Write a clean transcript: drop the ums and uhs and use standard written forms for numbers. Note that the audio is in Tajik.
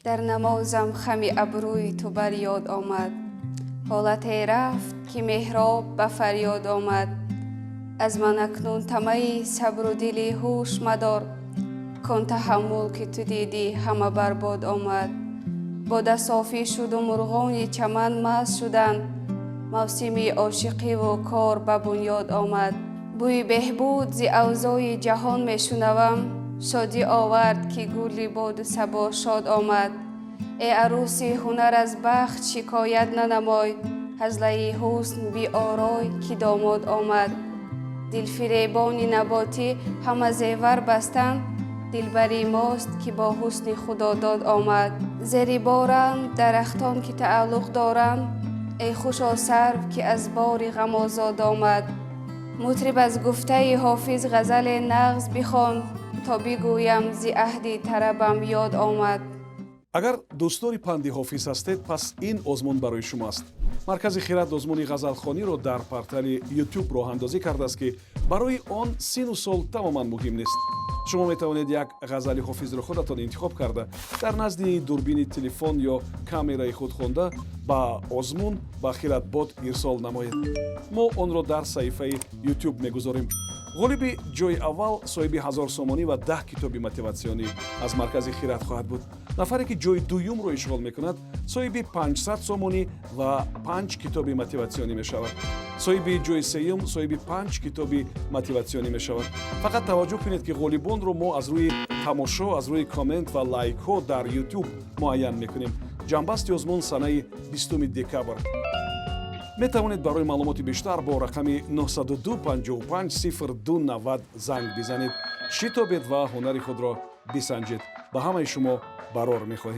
در نمازم خمی ابروی تو بر یاد آمد. حالتی رفت که محراب به فریاد آمد. از من اکنون طمع صبر و دلی هوش مدار. کن تحمل که تو دیدی همه برباد آمد. باده صافی شد و مرغان چمن مست شدند. موسم عاشقی و کار به بنیاد آمد. بوی بهبود ز اوضاع جهان می شنوم. شادی آورد که گل باد و صبا شاد آمد. ای عروس هنر از بخت شکایت ننمای. هزله حسن بی آرای که داماد آمد. دل فریبان نباتی همه زیور بستند. دلبری ماست که با حسن خداداد آمد. زیر بارند درختان که تعلق دارند. ای خوشا سرو که از بار غم آزاد آمد. مطرب از گفته حافظ غزل نغز بخوان تا بگویم ز عهد طربم یاد آمد. агар дӯстдори панди ҳофиз ҳастед пас ин озмун барои шумоаст. маркази хират озмуни ғазалхониро дар портали YouTube роҳандозӣ кардааст ки барои он сину сол тамоман муҳим нест. шумо метавонед як ғазали ҳофизро худатон интихоб карда дар назди дурбини телефон ё камераи худ хонда ба озмун ба хиратбод ирсол намоед. мо онро дар саҳифаи YouTube мегузорем. ғолиби ҷойи аввал соҳиби 1000 сомонӣ ва 10 китоби мотиватсионӣ аз маркази хират хоҳад буд. нафаре ки ҷойи дуюмро ишғол мекунад соҳиби 500 сомонӣ ва 5 китоби мотиватсионӣ мешавад. соҳиби ҷойи сеюм соҳиби 5 китоби мотиватсионӣ мешавад. фақат таваҷҷӯҳ кунед ки ғолибонро мо аз рӯи тамошо аз рӯи коммент ва лайкҳо дар YouTube муайян мекунем. ҷанбасти озмун санаи 20 декабр. метавонед барои маълумоти бештар бо рақами 902 55 02 90 занг бизанед. шитобед ва ҳунари худро бисанҷед. ба ҳамаи шумо барор мехоҳем.